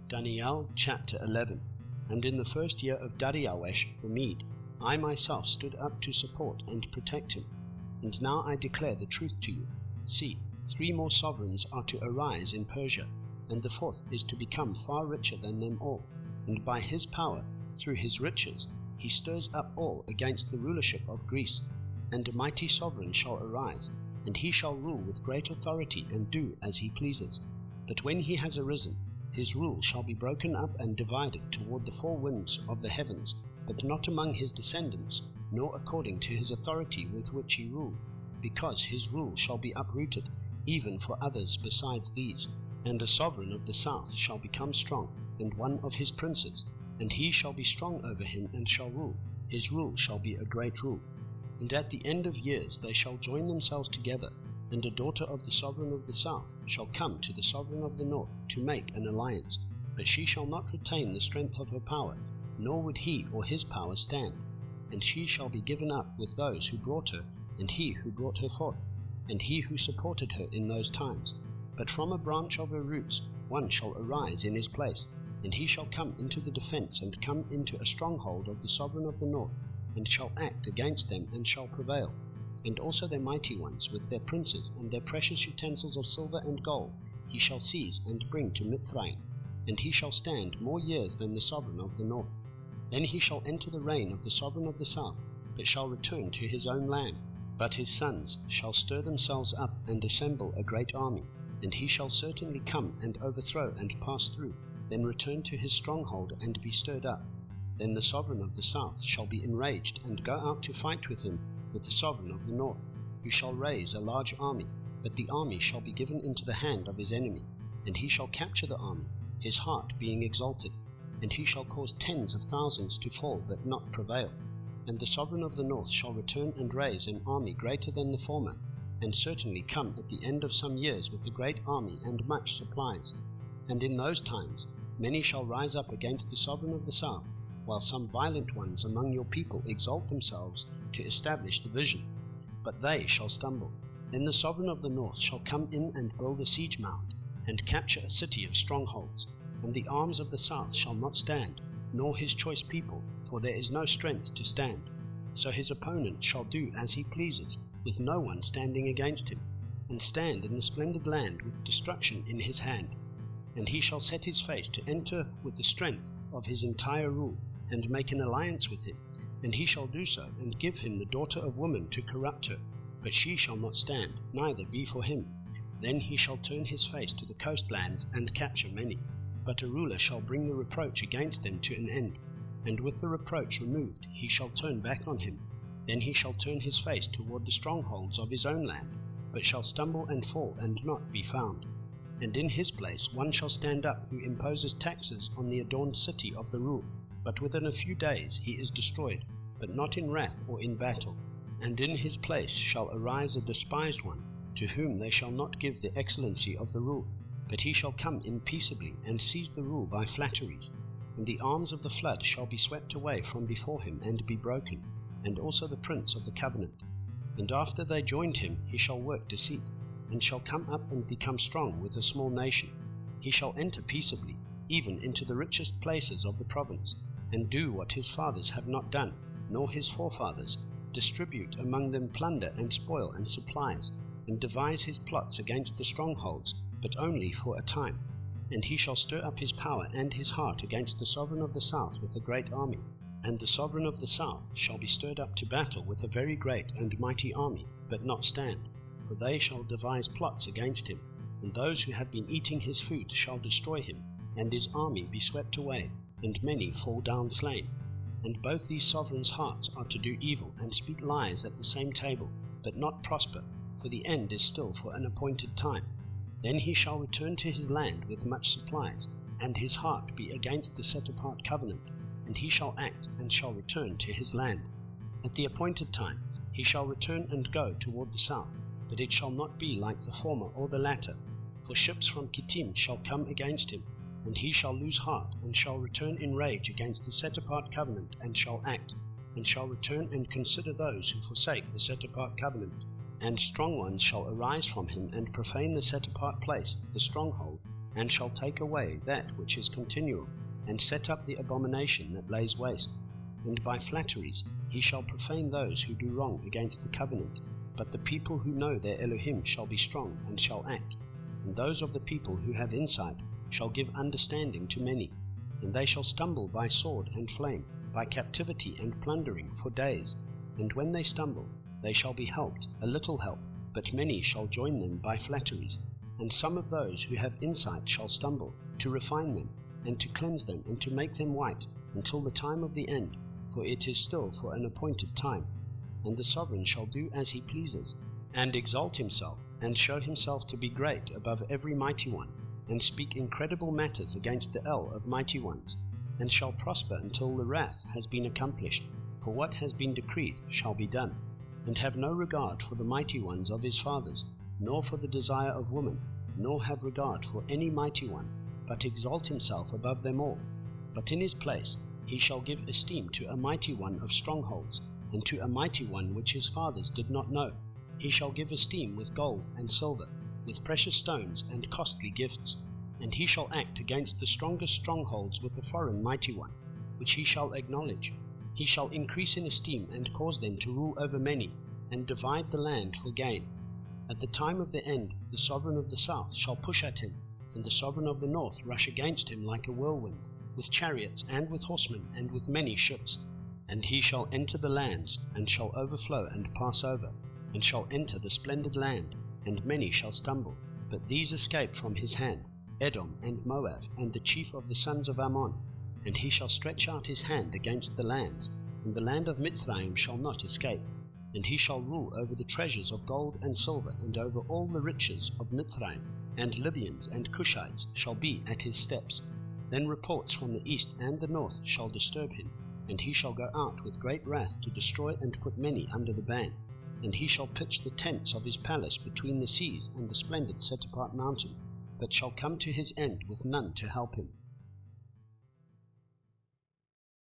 Daniel chapter 11. And in the first year of Dariawesh the Mede, I myself stood up to support and protect him. And now I declare the truth to you. See, 3 more sovereigns are to arise in Persia, and the 4th is to become far richer than them all. And by his power, through his riches, he stirs up all against the rulership of Greece. And a mighty sovereign shall arise, and he shall rule with great authority and do as he pleases. But when he has arisen, his rule shall be broken up and divided toward the 4 winds of the heavens, but not among his descendants, nor according to his authority with which he ruled, because his rule shall be uprooted, even for others besides these. And a sovereign of the south shall become strong, and one of his princes, and he shall be strong over him and shall rule. His rule shall be a great rule. And at the end of years they shall join themselves together, and a daughter of the sovereign of the south shall come to the sovereign of the north to make an alliance. But she shall not retain the strength of her power, nor would he or his power stand. And she shall be given up with those who brought her, and he who brought her forth, and he who supported her in those times. But from a branch of her roots one shall arise in his place, and he shall come into the defense and come into a stronghold of the sovereign of the north, and shall act against them and shall prevail. And also their mighty ones with their princes and their precious utensils of silver and gold he shall seize and bring to Mithraim, and he shall stand more years than the sovereign of the north. Then he shall enter the reign of the sovereign of the south, but shall return to his own land. But his sons shall stir themselves up and assemble a great army, and he shall certainly come and overthrow and pass through, then return to his stronghold and be stirred up. Then the sovereign of the south shall be enraged and go out to fight with him with the sovereign of the north, who shall raise a large army, but the army shall be given into the hand of his enemy, and he shall capture the army, his heart being exalted, and he shall cause tens of thousands to fall but not prevail. And the sovereign of the north shall return and raise an army greater than the former, and certainly come at the end of some years with a great army and much supplies. And in those times many shall rise up against the sovereign of the south, while some violent ones among your people exalt themselves to establish the vision. But they shall stumble. Then the sovereign of the north shall come in and build a siege mound, and capture a city of strongholds. And the arms of the south shall not stand, nor his choice people, for there is no strength to stand. So his opponent shall do as he pleases, with no one standing against him, and stand in the splendid land with destruction in his hand. And he shall set his face to enter with the strength of his entire rule, and make an alliance with him, and he shall do so, and give him the daughter of woman to corrupt her, but she shall not stand, neither be for him. Then he shall turn his face to the coastlands and capture many, but a ruler shall bring the reproach against them to an end, and with the reproach removed he shall turn back on him. Then he shall turn his face toward the strongholds of his own land, but shall stumble and fall and not be found. And in his place one shall stand up who imposes taxes on the adorned city of the rule, but within a few days he is destroyed, but not in wrath or in battle. And in his place shall arise a despised one, to whom they shall not give the excellency of the rule, but he shall come in peaceably and seize the rule by flatteries. And the arms of the flood shall be swept away from before him and be broken, and also the prince of the covenant. And after they joined him he shall work deceit, and shall come up and become strong with a small nation. He shall enter peaceably, even into the richest places of the province, and do what his fathers have not done, nor his forefathers, distribute among them plunder and spoil and supplies, and devise his plots against the strongholds, but only for a time. And he shall stir up his power and his heart against the sovereign of the south with a great army. And the sovereign of the south shall be stirred up to battle with a very great and mighty army, but not stand, for they shall devise plots against him. And those who have been eating his food shall destroy him, and his army be swept away, and many fall down slain. And both these sovereigns' hearts are to do evil and speak lies at the same table, but not prosper, for the end is still for an appointed time. Then he shall return to his land with much supplies, and his heart be against the set-apart covenant, and he shall act and shall return to his land. At the appointed time he shall return and go toward the south, but it shall not be like the former or the latter, for ships from Kittim shall come against him, and he shall lose heart, and shall return in rage against the set-apart covenant, and shall act, and shall return and consider those who forsake the set-apart covenant. And strong ones shall arise from him, and profane the set-apart place, the stronghold, and shall take away that which is continual, and set up the abomination that lays waste. And by flatteries he shall profane those who do wrong against the covenant. But the people who know their Elohim shall be strong and shall act. And those of the people who have insight shall give understanding to many. And they shall stumble by sword and flame, by captivity and plundering for days. And when they stumble, they shall be helped, a little help, but many shall join them by flatteries. And some of those who have insight shall stumble, to refine them, and to cleanse them, and to make them white, until the time of the end, for it is still for an appointed time. And the sovereign shall do as he pleases, and exalt himself, and show himself to be great above every mighty one, and speak incredible matters against the El of mighty ones, and shall prosper until the wrath has been accomplished, for what has been decreed shall be done, and have no regard for the mighty ones of his fathers, nor for the desire of woman, nor have regard for any mighty one, but exalt himself above them all. But in his place he shall give esteem to a mighty one of strongholds, and to a mighty one which his fathers did not know. He shall give esteem with gold and silver, with precious stones and costly gifts. And he shall act against the strongest strongholds with a foreign mighty one, which he shall acknowledge. He shall increase in esteem and cause them to rule over many, and divide the land for gain. At the time of the end, the sovereign of the south shall push at him, and the sovereign of the north rush against him like a whirlwind, with chariots and with horsemen and with many ships. And he shall enter the lands, and shall overflow and pass over, and shall enter the splendid land, and many shall stumble. But these escape from his hand, Edom and Moab, and the chief of the sons of Ammon. And he shall stretch out his hand against the lands, and the land of Mitzrayim shall not escape. And he shall rule over the treasures of gold and silver, and over all the riches of Mitzrayim, and Libyans and Cushites shall be at his steps. Then reports from the east and the north shall disturb him, and he shall go out with great wrath to destroy and put many under the ban. And he shall pitch the tents of his palace between the seas and the splendid set-apart mountain, but shall come to his end with none to help him.